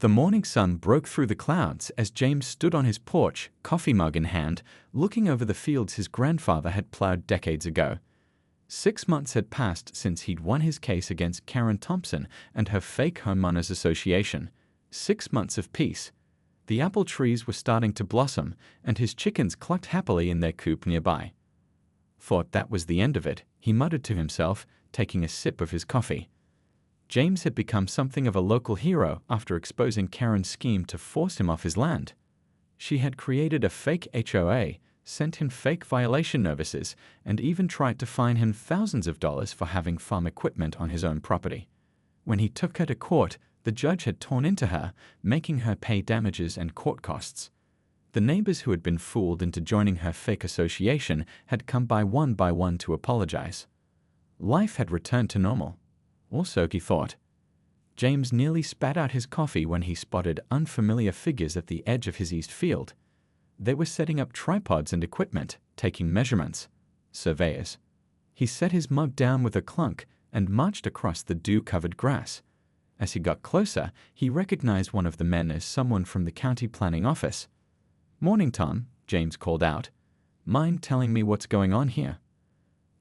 The morning sun broke through the clouds as James stood on his porch, coffee mug in hand, looking over the fields his grandfather had plowed decades ago. 6 months had passed since he'd won his case against Karen Thompson and her fake homeowners association. 6 months of peace. The apple trees were starting to blossom, and his chickens clucked happily in their coop nearby. Thought that was the end of it, he muttered to himself, taking a sip of his coffee. James had become something of a local hero after exposing Karen's scheme to force him off his land. She had created a fake HOA, sent him fake violation notices, and even tried to fine him thousands of dollars for having farm equipment on his own property. When he took her to court, the judge had torn into her, making her pay damages and court costs. The neighbors who had been fooled into joining her fake association had come by one to apologize. Life had returned to normal. Or so he thought. James nearly spat out his coffee when he spotted unfamiliar figures at the edge of his east field. They were setting up tripods and equipment, taking measurements. Surveyors. He set his mug down with a clunk and marched across the dew-covered grass. As he got closer, he recognized one of the men as someone from the county planning office. "Morning, Tom," James called out. "Mind telling me what's going on here?"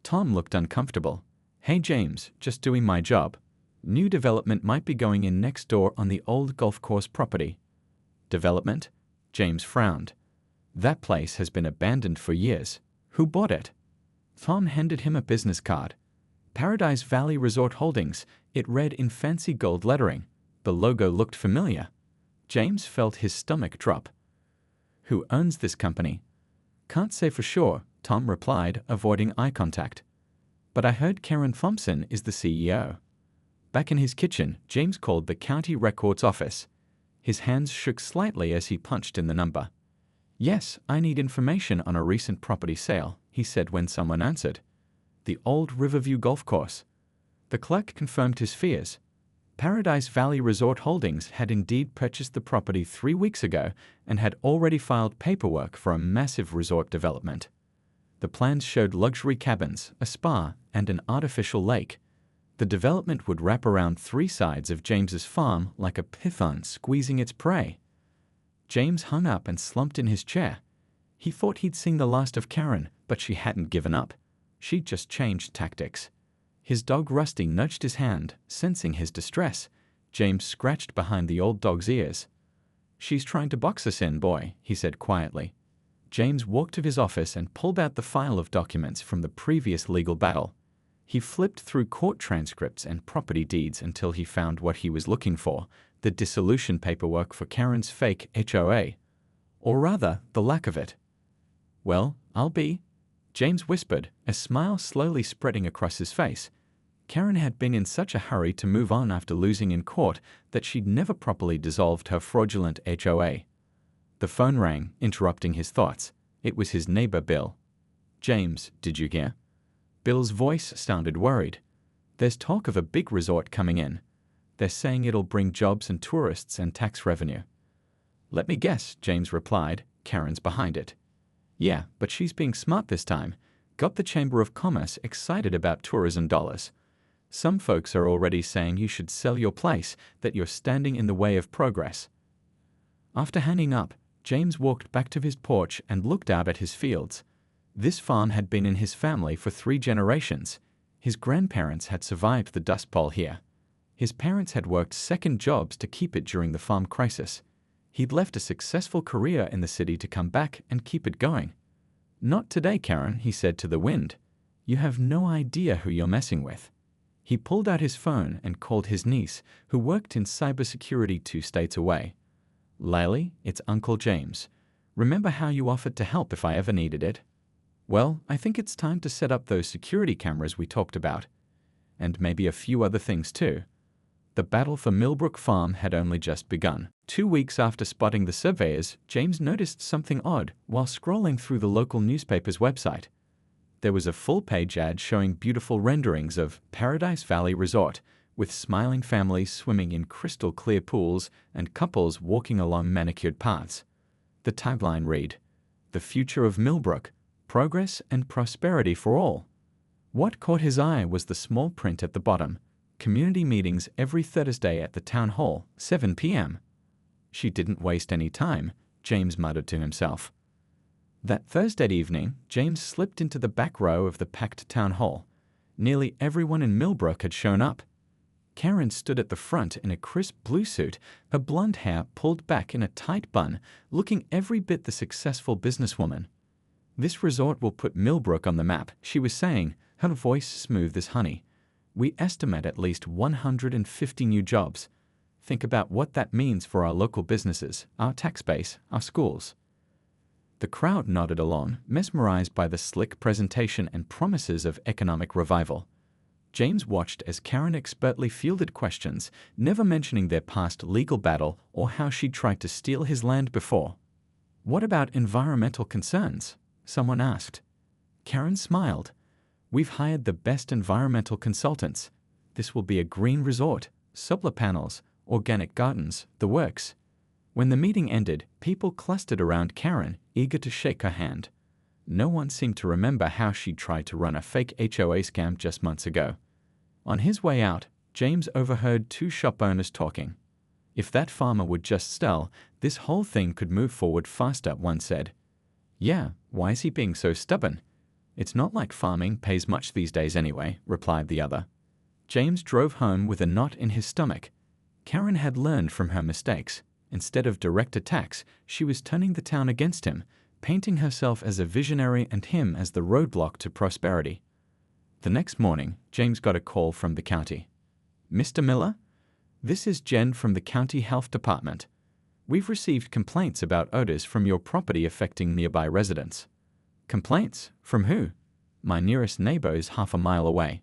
Tom looked uncomfortable. "Hey James, just doing my job. New development might be going in next door on the old golf course property." "Development?" James frowned. "That place has been abandoned for years. Who bought it?" Tom handed him a business card. Paradise Valley Resort Holdings, it read in fancy gold lettering. The logo looked familiar. James felt his stomach drop. "Who owns this company?" "Can't say for sure," Tom replied, avoiding eye contact. "But I heard Karen Thompson is the CEO." Back in his kitchen, James called the county records office. His hands shook slightly as he punched in the number. "Yes, I need information on a recent property sale," he said when someone answered. "The old Riverview golf course." The clerk confirmed his fears. Paradise Valley Resort Holdings had indeed purchased the property 3 weeks ago and had already filed paperwork for a massive resort development. The plans showed luxury cabins, a spa, and an artificial lake. The development would wrap around 3 sides of James's farm like a python squeezing its prey. James hung up and slumped in his chair. He thought he'd seen the last of Karen, but she hadn't given up. She'd just changed tactics. His dog Rusty nudged his hand, sensing his distress. James scratched behind the old dog's ears. "She's trying to box us in, boy," he said quietly. James walked to his office and pulled out the file of documents from the previous legal battle. He flipped through court transcripts and property deeds until he found what he was looking for, the dissolution paperwork for Karen's fake HOA. Or rather, the lack of it. "Well, I'll be," James whispered, a smile slowly spreading across his face. Karen had been in such a hurry to move on after losing in court that she'd never properly dissolved her fraudulent HOA. The phone rang, interrupting his thoughts. It was his neighbor Bill. "James, did you hear?" Bill's voice sounded worried. "There's talk of a big resort coming in. They're saying it'll bring jobs and tourists and tax revenue." "Let me guess," James replied. "Karen's behind it." "Yeah, but she's being smart this time. Got the Chamber of Commerce excited about tourism dollars. Some folks are already saying you should sell your place, that you're standing in the way of progress." After hanging up, James walked back to his porch and looked out at his fields. This farm had been in his family for 3 generations. His grandparents had survived the Dust Bowl here. His parents had worked second jobs to keep it during the farm crisis. He'd left a successful career in the city to come back and keep it going. "Not today, Karen," he said to the wind. "You have no idea who you're messing with." He pulled out his phone and called his niece, who worked in cybersecurity 2 states away. "Lily, it's Uncle James. Remember how you offered to help if I ever needed it? Well, I think it's time to set up those security cameras we talked about. And maybe a few other things too." The battle for Millbrook Farm had only just begun. 2 weeks after spotting the surveyors, James noticed something odd while scrolling through the local newspaper's website. There was a full-page ad showing beautiful renderings of Paradise Valley Resort, with smiling families swimming in crystal-clear pools and couples walking along manicured paths. The tagline read, "The future of Millbrook, progress and prosperity for all." What caught his eye was the small print at the bottom. Community meetings every Thursday at the town hall, 7 p.m. She didn't waste any time, James muttered to himself. That Thursday evening, James slipped into the back row of the packed town hall. Nearly everyone in Millbrook had shown up. Karen stood at the front in a crisp blue suit, her blonde hair pulled back in a tight bun, looking every bit the successful businesswoman. "This resort will put Millbrook on the map," she was saying, her voice smooth as honey. "We estimate at least 150 new jobs. Think about what that means for our local businesses, our tax base, our schools." The crowd nodded along, mesmerized by the slick presentation and promises of economic revival. James watched as Karen expertly fielded questions, never mentioning their past legal battle or how she'd tried to steal his land before. "What about environmental concerns?" someone asked. Karen smiled. "We've hired the best environmental consultants. This will be a green resort, solar panels, organic gardens, the works." When the meeting ended, people clustered around Karen, eager to shake her hand. No one seemed to remember how she'd tried to run a fake HOA scam just months ago. On his way out, James overheard two shop owners talking. "If that farmer would just sell, this whole thing could move forward faster," one said. "Yeah, why is he being so stubborn? It's not like farming pays much these days anyway," replied the other. James drove home with a knot in his stomach. Karen had learned from her mistakes. Instead of direct attacks, she was turning the town against him, painting herself as a visionary and him as the roadblock to prosperity. The next morning, James got a call from the county. "Mr. Miller? This is Jen from the County Health Department. We've received complaints about odors from your property affecting nearby residents." "Complaints? From who?" "My nearest neighbor is half a mile away."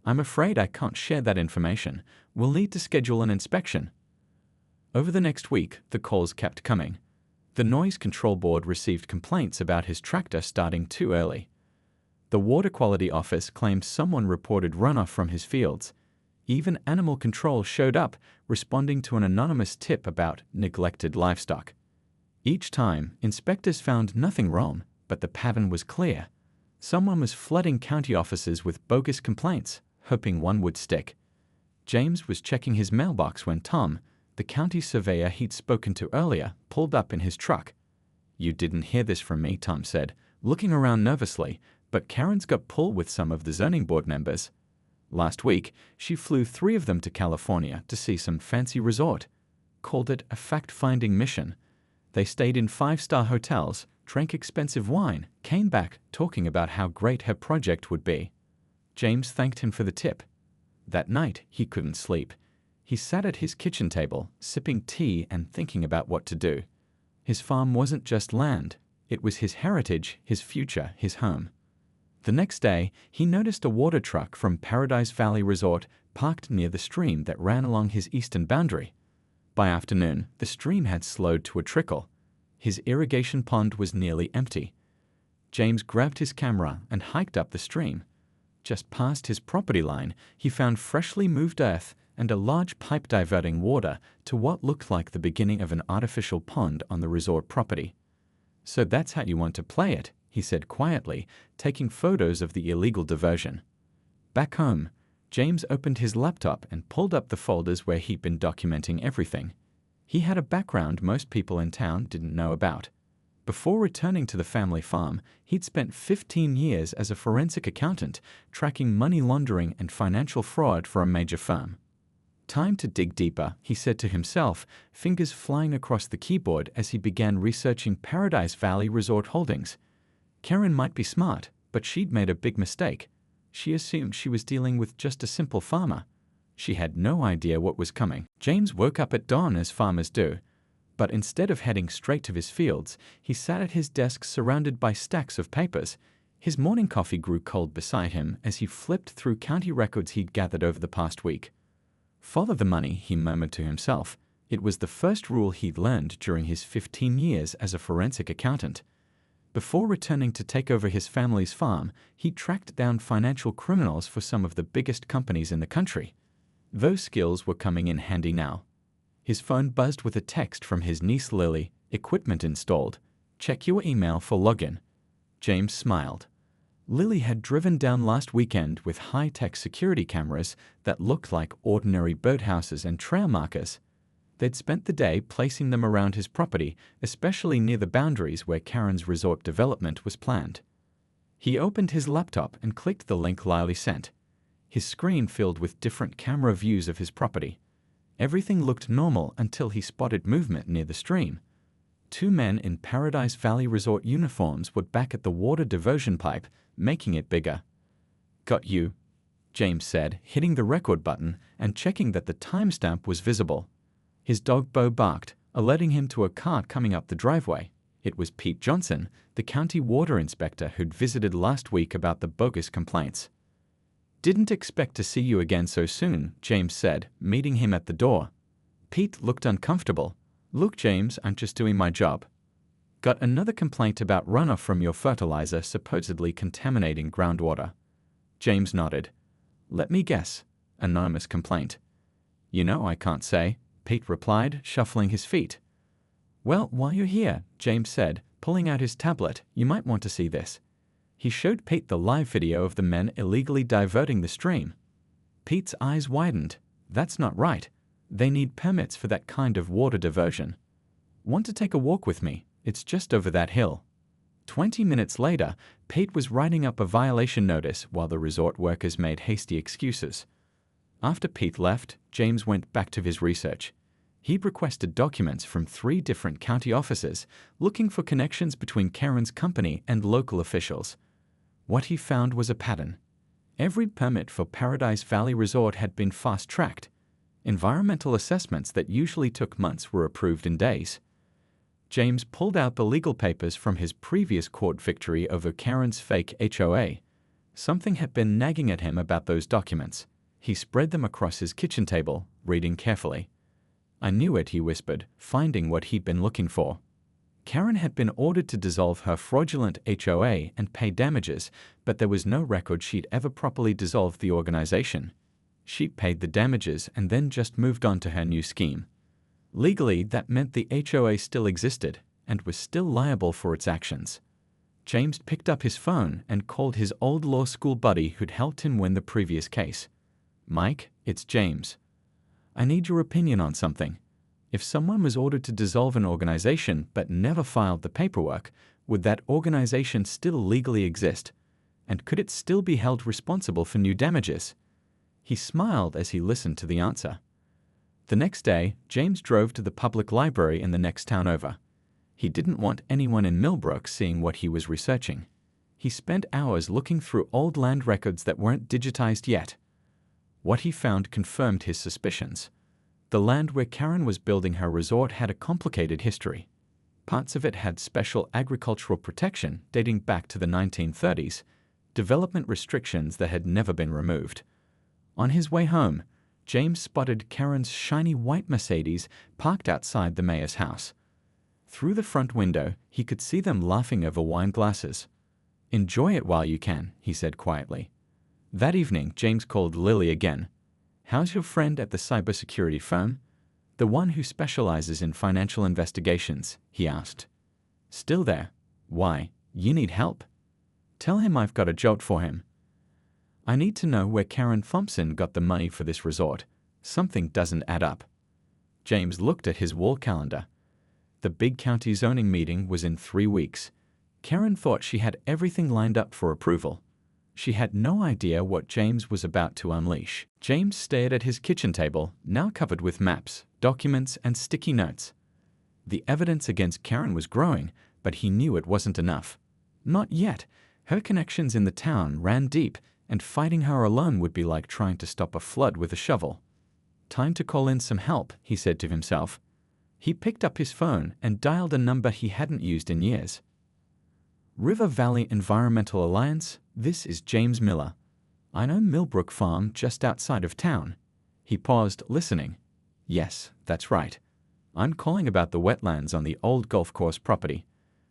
"I'm afraid I can't share that information. We'll need to schedule an inspection." Over the next week, the calls kept coming. The Noise Control Board received complaints about his tractor starting too early. The Water Quality Office claimed someone reported runoff from his fields. Even Animal Control showed up, responding to an anonymous tip about neglected livestock. Each time, inspectors found nothing wrong, but the pattern was clear. Someone was flooding county offices with bogus complaints, hoping one would stick. James was checking his mailbox when Tom, the county surveyor he'd spoken to earlier, pulled up in his truck. "You didn't hear this from me," Tom said, looking around nervously, but Karen's got pulled with some of the zoning board members. Last week, she flew 3 of them to California to see some fancy resort. Called it a fact-finding mission. They stayed in 5-star hotels, drank expensive wine, came back talking about how great her project would be. James thanked him for the tip. That night, he couldn't sleep. He sat at his kitchen table, sipping tea and thinking about what to do. His farm wasn't just land. It was his heritage, his future, his home. The next day, he noticed a water truck from Paradise Valley Resort parked near the stream that ran along his eastern boundary. By afternoon, the stream had slowed to a trickle. His irrigation pond was nearly empty. James grabbed his camera and hiked up the stream. Just past his property line, he found freshly moved earth and a large pipe diverting water to what looked like the beginning of an artificial pond on the resort property. "So that's how you want to play it," he said quietly, taking photos of the illegal diversion. Back home, James opened his laptop and pulled up the folders where he'd been documenting everything. He had a background most people in town didn't know about. Before returning to the family farm, he'd spent 15 years as a forensic accountant, tracking money laundering and financial fraud for a major firm. "Time to dig deeper," he said to himself, fingers flying across the keyboard as he began researching Paradise Valley Resort Holdings. Karen might be smart, but she'd made a big mistake. She assumed she was dealing with just a simple farmer. She had no idea what was coming. James woke up at dawn as farmers do. But instead of heading straight to his fields, he sat at his desk surrounded by stacks of papers. His morning coffee grew cold beside him as he flipped through county records he'd gathered over the past week. "Follow the money," he murmured to himself. It was the first rule he'd learned during his 15 years as a forensic accountant. Before returning to take over his family's farm, he tracked down financial criminals for some of the biggest companies in the country. Those skills were coming in handy now. His phone buzzed with a text from his niece Lily, "Equipment installed. Check your email for login." James smiled. Lily had driven down last weekend with high-tech security cameras that looked like ordinary birdhouses and trail markers. They'd spent the day placing them around his property, especially near the boundaries where Karen's resort development was planned. He opened his laptop and clicked the link Lily sent. His screen filled with different camera views of his property. Everything looked normal until he spotted movement near the stream. Two men in Paradise Valley Resort uniforms were back at the water diversion pipe, making it bigger. "Got you," James said, hitting the record button and checking that the timestamp was visible. His dog Bo barked, alerting him to a car coming up the driveway. It was Pete Johnson, the county water inspector who'd visited last week about the bogus complaints. "Didn't expect to see you again so soon," James said, meeting him at the door. Pete looked uncomfortable. "Look, James, I'm just doing my job." "Got another complaint about runoff from your fertilizer supposedly contaminating groundwater." James nodded. "Let me guess. Anonymous complaint." "You know I can't say," Pete replied, shuffling his feet. "Well, while you're here," James said, pulling out his tablet, "you might want to see this." He showed Pete the live video of the men illegally diverting the stream. Pete's eyes widened. "That's not right. They need permits for that kind of water diversion." "Want to take a walk with me? It's just over that hill." 20 minutes later, Pete was writing up a violation notice while the resort workers made hasty excuses. After Pete left, James went back to his research. He'd requested documents from 3 different county offices, looking for connections between Karen's company and local officials. What he found was a pattern. Every permit for Paradise Valley Resort had been fast-tracked. Environmental assessments that usually took months were approved in days. James pulled out the legal papers from his previous court victory over Karen's fake HOA. Something had been nagging at him about those documents. He spread them across his kitchen table, reading carefully. "I knew it," he whispered, finding what he'd been looking for. Karen had been ordered to dissolve her fraudulent HOA and pay damages, but there was no record she'd ever properly dissolved the organization. She'd paid the damages and then just moved on to her new scheme. Legally, that meant the HOA still existed and was still liable for its actions. James picked up his phone and called his old law school buddy who'd helped him win the previous case. "Mike, it's James. I need your opinion on something. If someone was ordered to dissolve an organization but never filed the paperwork, would that organization still legally exist? And could it still be held responsible for new damages?" He smiled as he listened to the answer. The next day, James drove to the public library in the next town over. He didn't want anyone in Millbrook seeing what he was researching. He spent hours looking through old land records that weren't digitized yet. What he found confirmed his suspicions. The land where Karen was building her resort had a complicated history. Parts of it had special agricultural protection dating back to the 1930s, development restrictions that had never been removed. On his way home, James spotted Karen's shiny white Mercedes parked outside the mayor's house. Through the front window, he could see them laughing over wine glasses. "Enjoy it while you can," he said quietly. That evening, James called Lily again. "How's your friend at the cybersecurity firm? The one who specializes in financial investigations," he asked. "Still there? Why, you need help? Tell him I've got a job for him. I need to know where Karen Thompson got the money for this resort. Something doesn't add up." James looked at his wall calendar. The big county zoning meeting was in 3 weeks. Karen thought she had everything lined up for approval. She had no idea what James was about to unleash. James stared at his kitchen table, now covered with maps, documents, and sticky notes. The evidence against Karen was growing, but he knew it wasn't enough. Not yet. Her connections in the town ran deep, and fighting her alone would be like trying to stop a flood with a shovel. "Time to call in some help," he said to himself. He picked up his phone and dialed a number he hadn't used in years. "River Valley Environmental Alliance, this is James Miller. I know Millbrook Farm just outside of town." He paused, listening. "Yes, that's right. I'm calling about the wetlands on the old golf course property.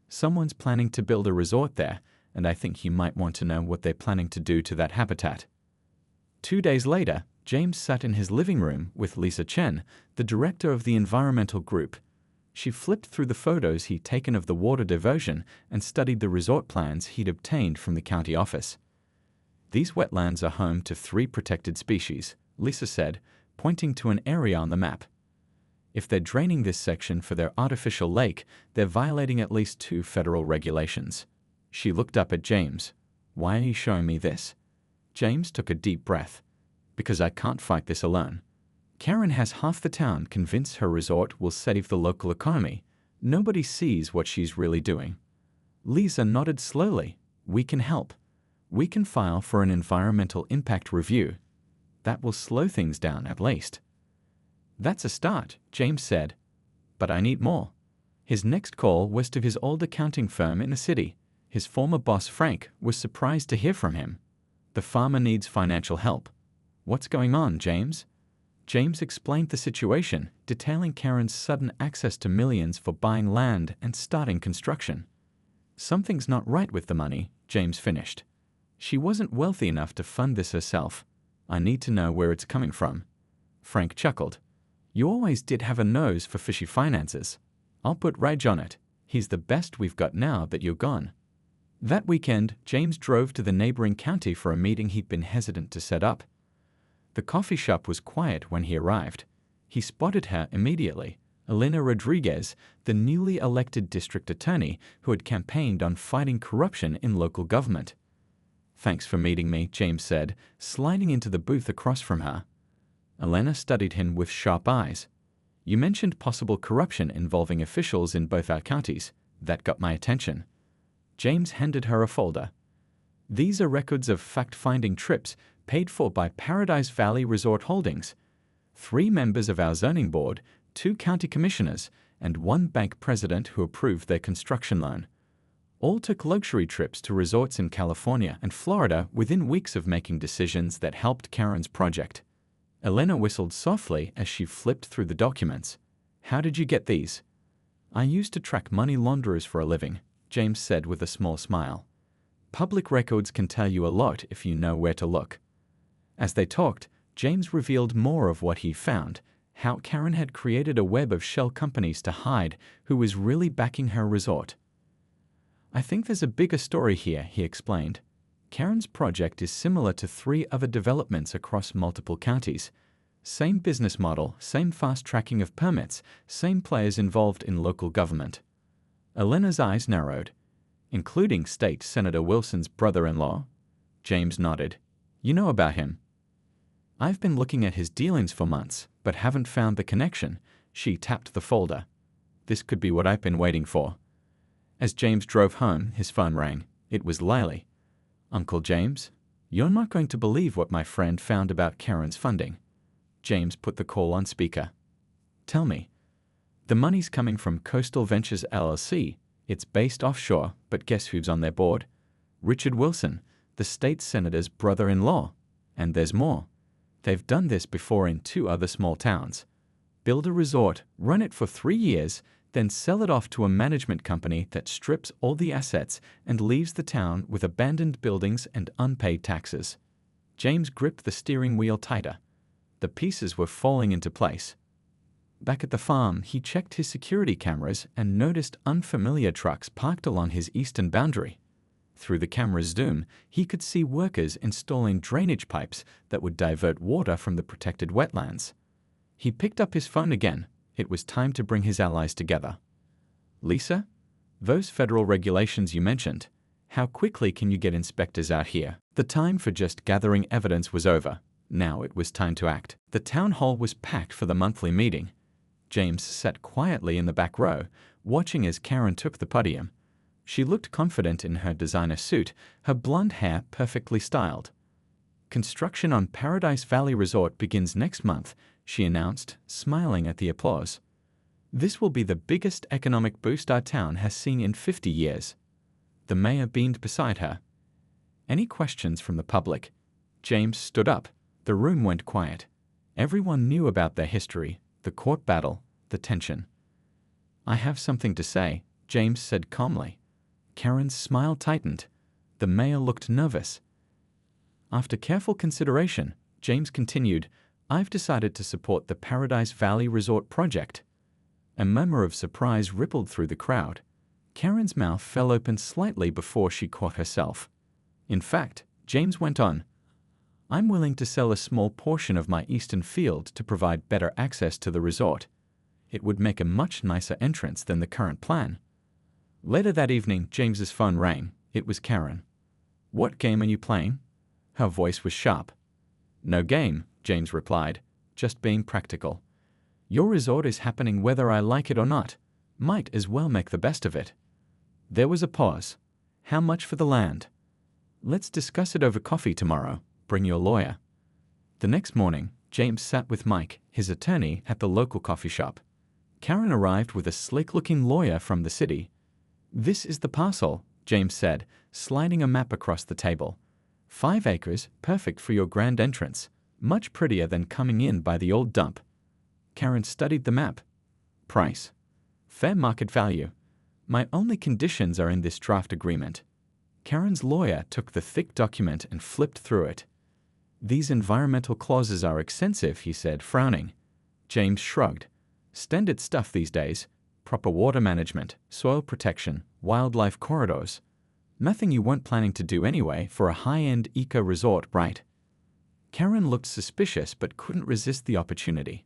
Someone's planning to build a resort there, and I think you might want to know what they're planning to do to that habitat." 2 days later, James sat in his living room with Lisa Chen, the director of the environmental group. She flipped through the photos he'd taken of the water diversion and studied the resort plans he'd obtained from the county office. "These wetlands are home to 3 protected species," Lisa said, pointing to an area on the map. If they're draining this section for their artificial lake, they're violating at least 2 federal regulations. She looked up at James. Why are you showing me this? James took a deep breath. Because I can't fight this alone. Karen has half the town convinced her resort will save the local economy. Nobody sees what she's really doing. Lisa nodded slowly. We can help. We can file for an environmental impact review. That will slow things down at least. That's a start, James said. But I need more. His next call was to his old accounting firm in the city. His former boss, Frank, was surprised to hear from him. The farmer needs financial help. What's going on, James? James explained the situation, detailing Karen's sudden access to millions for buying land and starting construction. Something's not right with the money, James finished. She wasn't wealthy enough to fund this herself. I need to know where it's coming from. Frank chuckled. You always did have a nose for fishy finances. I'll put Raj on it. He's the best we've got now that you're gone. That weekend, James drove to the neighboring county for a meeting he'd been hesitant to set up. The coffee shop was quiet when he arrived. He spotted her immediately, Elena Rodriguez, the newly elected district attorney who had campaigned on fighting corruption in local government. Thanks for meeting me, James said, sliding into the booth across from her. Elena studied him with sharp eyes. You mentioned possible corruption involving officials in both our counties. That got my attention. James handed her a folder. These are records of fact-finding trips paid for by Paradise Valley Resort Holdings. 3 members of our zoning board, 2 county commissioners, and 1 bank president who approved their construction loan. All took luxury trips to resorts in California and Florida within weeks of making decisions that helped Karen's project. Elena whistled softly as she flipped through the documents. How did you get these? I used to track money launderers for a living, James said with a small smile. Public records can tell you a lot if you know where to look. As they talked, James revealed more of what he found, how Karen had created a web of shell companies to hide who was really backing her resort. I think there's a bigger story here, he explained. Karen's project is similar to 3 other developments across multiple counties. Same business model, same fast tracking of permits, same players involved in local government. Elena's eyes narrowed. Including State Senator Wilson's brother-in-law? James nodded. You know about him? I've been looking at his dealings for months, but haven't found the connection. She tapped the folder. This could be what I've been waiting for. As James drove home, his phone rang. It was Lily. Uncle James, you're not going to believe what my friend found about Karen's funding. James put the call on speaker. Tell me. The money's coming from Coastal Ventures LLC. It's based offshore, but guess who's on their board? Richard Wilson, the state senator's brother-in-law. And there's more. They've done this before in 2 other small towns. Build a resort, run it for 3 years, then sell it off to a management company that strips all the assets and leaves the town with abandoned buildings and unpaid taxes. James gripped the steering wheel tighter. The pieces were falling into place. Back at the farm, he checked his security cameras and noticed unfamiliar trucks parked along his eastern boundary. Through the camera's zoom, he could see workers installing drainage pipes that would divert water from the protected wetlands. He picked up his phone again. It was time to bring his allies together. Lisa, those federal regulations you mentioned, how quickly can you get inspectors out here? The time for just gathering evidence was over. Now it was time to act. The town hall was packed for the monthly meeting. James sat quietly in the back row, watching as Karen took the podium. She looked confident in her designer suit, her blonde hair perfectly styled. Construction on Paradise Valley Resort begins next month, she announced, smiling at the applause. This will be the biggest economic boost our town has seen in 50 years. The mayor beamed beside her. Any questions from the public? James stood up. The room went quiet. Everyone knew about their history, the court battle, the tension. I have something to say, James said calmly. Karen's smile tightened. The mayor looked nervous. After careful consideration, James continued, I've decided to support the Paradise Valley Resort project. A murmur of surprise rippled through the crowd. Karen's mouth fell open slightly before she caught herself. In fact, James went on, I'm willing to sell a small portion of my eastern field to provide better access to the resort. It would make a much nicer entrance than the current plan. Later that evening, James's phone rang. It was Karen. "What game are you playing?" Her voice was sharp. "No game," James replied, "just being practical. Your resort is happening whether I like it or not. Might as well make the best of it." There was a pause. "How much for the land?" "Let's discuss it over coffee tomorrow. Bring your lawyer." The next morning, James sat with Mike, his attorney, at the local coffee shop. Karen arrived with a slick-looking lawyer from the city. "This is the parcel," James said, sliding a map across the table. 5 acres, perfect for your grand entrance. Much prettier than coming in by the old dump. Karen studied the map. "Price. Fair market value. My only conditions are in this draft agreement." Karen's lawyer took the thick document and flipped through it. "These environmental clauses are extensive," he said, frowning. James shrugged. "Standard stuff these days. Proper water management, soil protection, wildlife corridors. Nothing you weren't planning to do anyway for a high-end eco-resort, right?" Karen looked suspicious but couldn't resist the opportunity.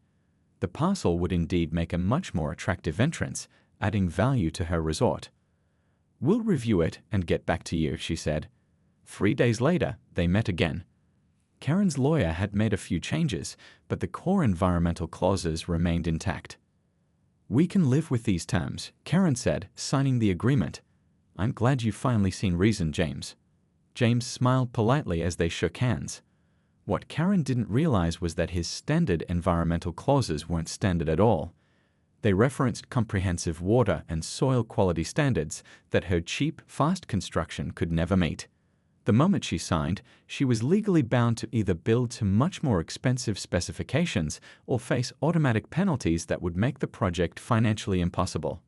The parcel would indeed make a much more attractive entrance, adding value to her resort. "We'll review it and get back to you," she said. 3 days later, they met again. Karen's lawyer had made a few changes, but the core environmental clauses remained intact. "We can live with these terms," Karen said, signing the agreement. "I'm glad you've finally seen reason, James." James smiled politely as they shook hands. What Karen didn't realize was that his standard environmental clauses weren't standard at all. They referenced comprehensive water and soil quality standards that her cheap, fast construction could never meet. The moment she signed, she was legally bound to either build to much more expensive specifications or face automatic penalties that would make the project financially impossible.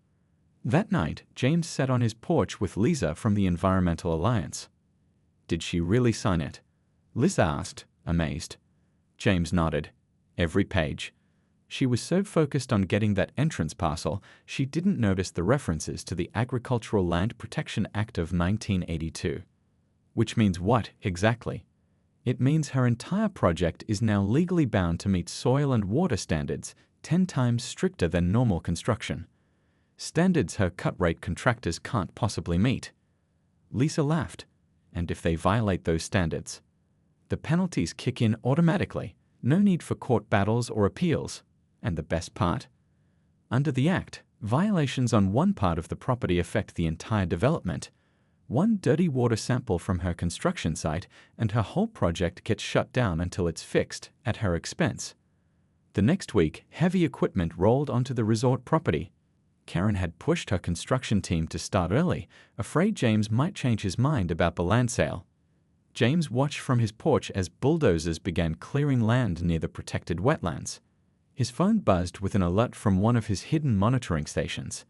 That night, James sat on his porch with Lisa from the Environmental Alliance. "Did she really sign it?" Lisa asked, amazed. James nodded. Every page. She was so focused on getting that entrance parcel, she didn't notice the references to the Agricultural Land Protection Act of 1982. Which means what, exactly? It means her entire project is now legally bound to meet soil and water standards 10 times stricter than normal construction. Standards her cut-rate contractors can't possibly meet. Lisa laughed. "And if they violate those standards?" "The penalties kick in automatically. No need for court battles or appeals. And the best part? Under the Act, violations on one part of the property affect the entire development. One dirty water sample from her construction site, and her whole project gets shut down until it's fixed, at her expense." The next week, heavy equipment rolled onto the resort property. Karen had pushed her construction team to start early, afraid James might change his mind about the land sale. James watched from his porch as bulldozers began clearing land near the protected wetlands. His phone buzzed with an alert from one of his hidden monitoring stations.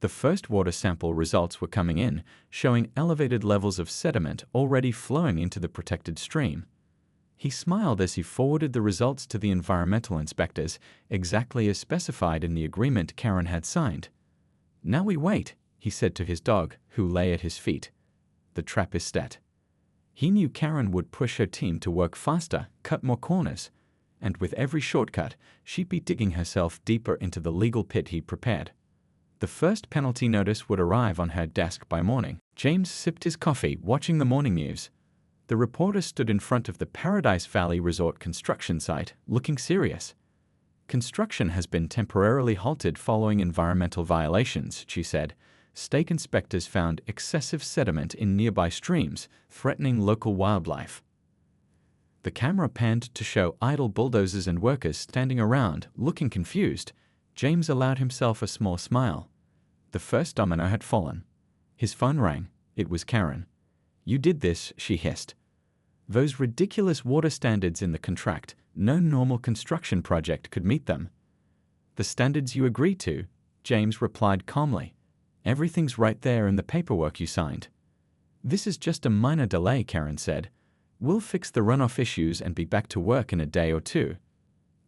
The first water sample results were coming in, showing elevated levels of sediment already flowing into the protected stream. He smiled as he forwarded the results to the environmental inspectors, exactly as specified in the agreement Karen had signed. "Now we wait," he said to his dog, who lay at his feet. "The trap is set." He knew Karen would push her team to work faster, cut more corners, and with every shortcut, she'd be digging herself deeper into the legal pit he'd prepared. The first penalty notice would arrive on her desk by morning. James sipped his coffee, watching the morning news. The reporter stood in front of the Paradise Valley Resort construction site, looking serious. "Construction has been temporarily halted following environmental violations," she said. "Stake inspectors found excessive sediment in nearby streams, threatening local wildlife." The camera panned to show idle bulldozers and workers standing around, looking confused. James allowed himself a small smile. The first domino had fallen. His phone rang. It was Karen. "You did this," she hissed. "Those ridiculous water standards in the contract. No normal construction project could meet them." "The standards you agreed to," James replied calmly. "Everything's right there in the paperwork you signed." "This is just a minor delay," Karen said. "We'll fix the runoff issues and be back to work in a day or two."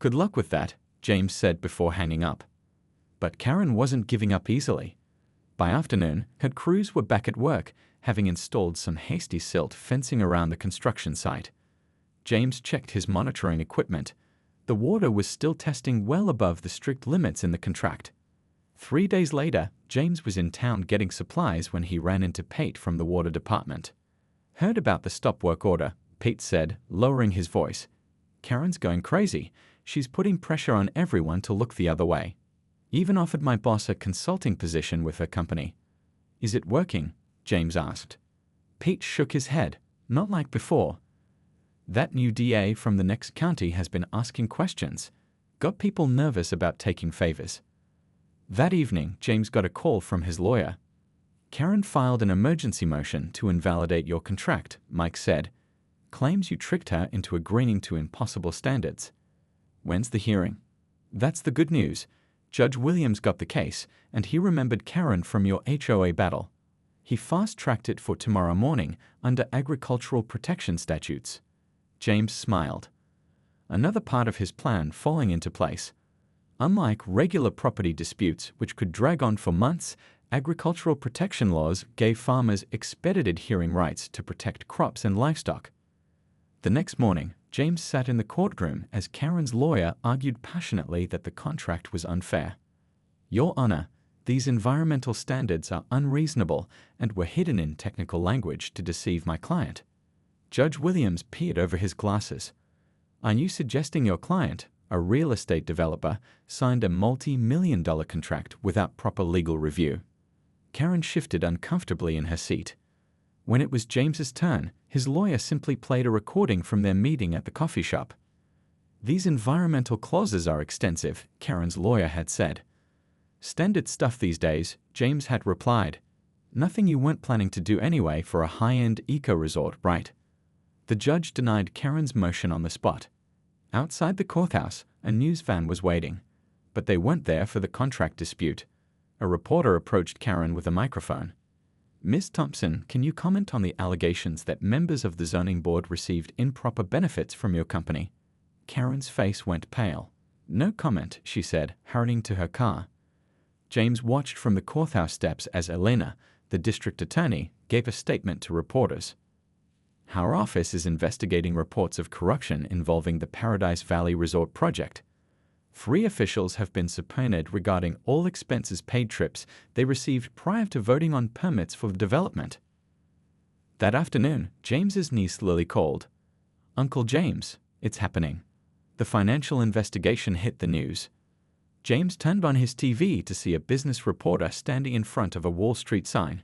"Good luck with that," James said before hanging up. But Karen wasn't giving up easily. By afternoon, her crews were back at work, having installed some hasty silt fencing around the construction site. James checked his monitoring equipment. The water was still testing well above the strict limits in the contract. 3 days later, James was in town getting supplies when he ran into Pete from the water department. "Heard about the stop work order," Pete said, lowering his voice. "Karen's going crazy. She's putting pressure on everyone to look the other way. Even offered my boss a consulting position with her company." "Is it working?" James asked. Pete shook his head. "Not like before. That new DA from the next county has been asking questions. Got people nervous about taking favors." That evening, James got a call from his lawyer. "Karen filed an emergency motion to invalidate your contract," Mike said. "Claims you tricked her into agreeing to impossible standards." "When's the hearing?" "That's the good news. Judge Williams got the case, and he remembered Karen from your HOA battle. He fast-tracked it for tomorrow morning under agricultural protection statutes." James smiled. Another part of his plan falling into place. Unlike regular property disputes, which could drag on for months, agricultural protection laws gave farmers expedited hearing rights to protect crops and livestock. The next morning, James sat in the courtroom as Karen's lawyer argued passionately that the contract was unfair. "Your Honor, these environmental standards are unreasonable and were hidden in technical language to deceive my client." Judge Williams peered over his glasses. "Are you suggesting your client, a real estate developer, signed a multi-million-dollar contract without proper legal review?" Karen shifted uncomfortably in her seat. When it was James's turn, his lawyer simply played a recording from their meeting at the coffee shop. "These environmental clauses are extensive," Karen's lawyer had said. "Standard stuff these days," James had replied. "Nothing you weren't planning to do anyway for a high-end eco-resort, right?" The judge denied Karen's motion on the spot. Outside the courthouse, a news van was waiting. But they weren't there for the contract dispute. A reporter approached Karen with a microphone. "Ms. Thompson, can you comment on the allegations that members of the zoning board received improper benefits from your company?" Karen's face went pale. "No comment," she said, hurrying to her car. James watched from the courthouse steps as Elena, the district attorney, gave a statement to reporters. "Our office is investigating reports of corruption involving the Paradise Valley Resort project. 3 officials have been subpoenaed regarding all expenses paid trips they received prior to voting on permits for the development." That afternoon, James's niece Lily called. "Uncle James, it's happening." The financial investigation hit the news. James turned on his TV to see a business reporter standing in front of a Wall Street sign.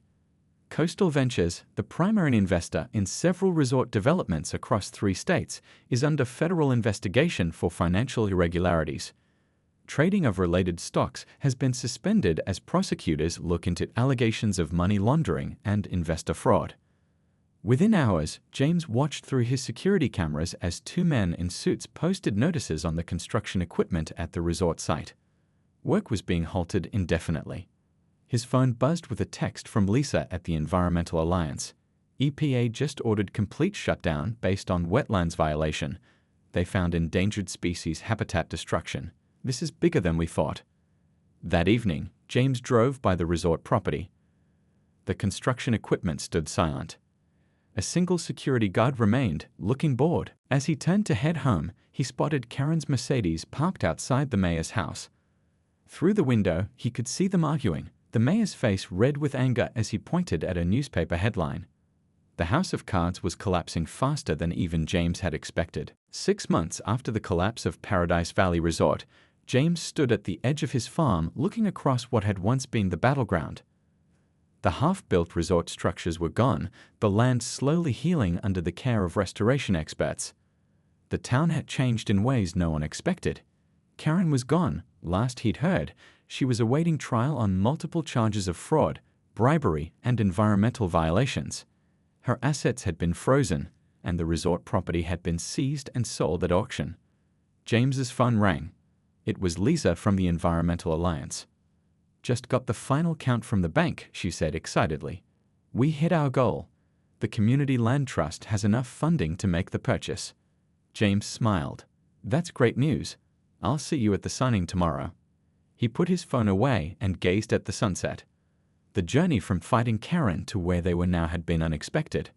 Coastal Ventures, the primary investor in several resort developments across 3 states, is under federal investigation for financial irregularities. Trading of related stocks has been suspended as prosecutors look into allegations of money laundering and investor fraud. Within hours, James watched through his security cameras as 2 men in suits posted notices on the construction equipment at the resort site. Work was being halted indefinitely. His phone buzzed with a text from Lisa at the Environmental Alliance. "EPA just ordered complete shutdown based on wetlands violation. They found endangered species habitat destruction. This is bigger than we thought." That evening, James drove by the resort property. The construction equipment stood silent. A single security guard remained, looking bored. As he turned to head home, he spotted Karen's Mercedes parked outside the mayor's house. Through the window, he could see them arguing, the mayor's face red with anger as he pointed at a newspaper headline. The House of Cards was collapsing faster than even James had expected. 6 months after the collapse of Paradise Valley Resort, James stood at the edge of his farm looking across what had once been the battleground. The half-built resort structures were gone, the land slowly healing under the care of restoration experts. The town had changed in ways no one expected. Karen was gone. Last he'd heard, she was awaiting trial on multiple charges of fraud, bribery, and environmental violations. Her assets had been frozen, and the resort property had been seized and sold at auction. James's phone rang. It was Lisa from the Environmental Alliance. "Just got the final count from the bank," she said excitedly. "We hit our goal. The Community Land Trust has enough funding to make the purchase." James smiled. "That's great news. I'll see you at the signing tomorrow." He put his phone away and gazed at the sunset. The journey from fighting Karen to where they were now had been unexpected.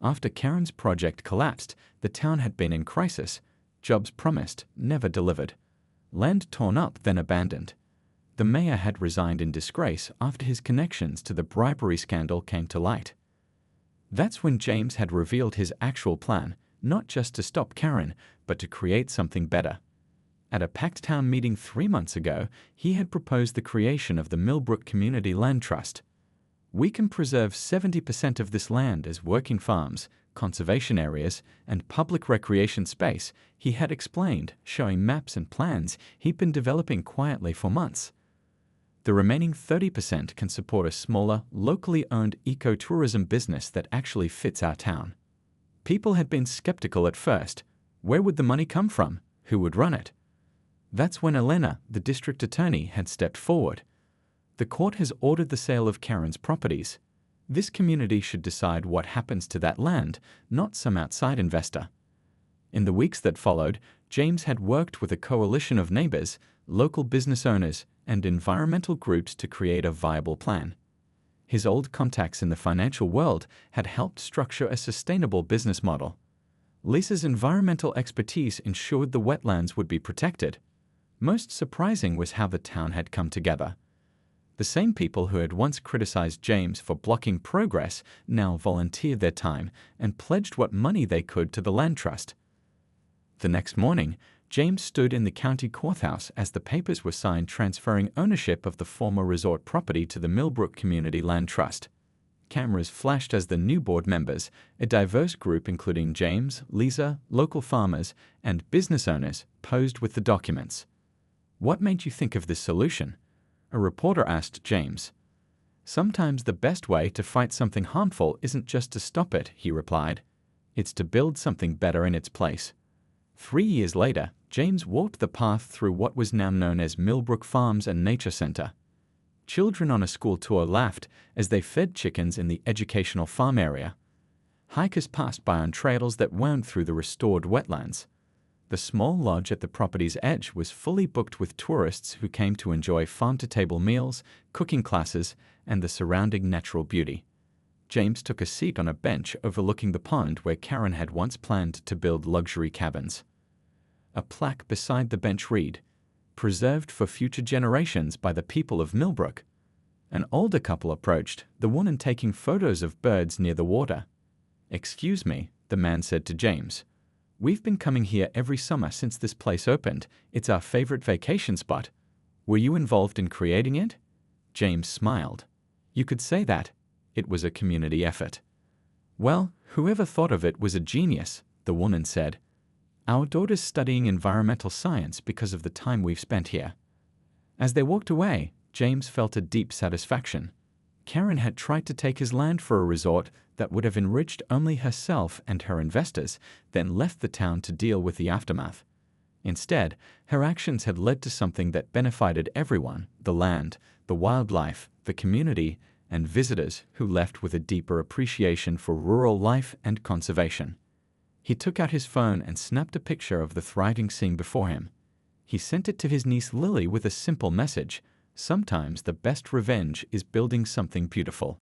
After Karen's project collapsed, the town had been in crisis. Jobs promised, never delivered. Land torn up, then abandoned. The mayor had resigned in disgrace after his connections to the bribery scandal came to light. That's when James had revealed his actual plan, not just to stop Karen, but to create something better. At a packed town meeting 3 months ago, he had proposed the creation of the Millbrook Community Land Trust. We can preserve 70% of this land as working farms, conservation areas, and public recreation space, he had explained, showing maps and plans he'd been developing quietly for months. The remaining 30% can support a smaller, locally owned ecotourism business that actually fits our town. People had been skeptical at first. Where would the money come from? Who would run it? That's when Elena, the district attorney, had stepped forward. The court has ordered the sale of Karen's properties. This community should decide what happens to that land, not some outside investor. In the weeks that followed, James had worked with a coalition of neighbors, local business owners, and environmental groups to create a viable plan. His old contacts in the financial world had helped structure a sustainable business model. Lisa's environmental expertise ensured the wetlands would be protected. Most surprising was how the town had come together. The same people who had once criticized James for blocking progress now volunteered their time and pledged what money they could to the land trust. The next morning, James stood in the county courthouse as the papers were signed transferring ownership of the former resort property to the Millbrook Community Land Trust. Cameras flashed as the new board members, a diverse group including James, Lisa, local farmers, and business owners, posed with the documents. "What made you think of this solution?" a reporter asked James. "Sometimes the best way to fight something harmful isn't just to stop it," he replied. "It's to build something better in its place." 3 years later, James walked the path through what was now known as Millbrook Farms and Nature Center. Children on a school tour laughed as they fed chickens in the educational farm area. Hikers passed by on trails that wound through the restored wetlands. The small lodge at the property's edge was fully booked with tourists who came to enjoy farm-to-table meals, cooking classes, and the surrounding natural beauty. James took a seat on a bench overlooking the pond where Karen had once planned to build luxury cabins. A plaque beside the bench read, "Preserved for future generations by the people of Millbrook." An older couple approached, the woman taking photos of birds near the water. "Excuse me," the man said to James. "We've been coming here every summer since this place opened. It's our favorite vacation spot. Were you involved in creating it?" James smiled. "You could say that. It was a community effort." "Well, whoever thought of it was a genius," the woman said. "Our daughter's studying environmental science because of the time we've spent here." As they walked away, James felt a deep satisfaction. Karen had tried to take his land for a resort that would have enriched only herself and her investors, then left the town to deal with the aftermath. Instead, her actions had led to something that benefited everyone: the land, the wildlife, the community, and visitors who left with a deeper appreciation for rural life and conservation. He took out his phone and snapped a picture of the thriving scene before him. He sent it to his niece Lily with a simple message: "Sometimes the best revenge is building something beautiful."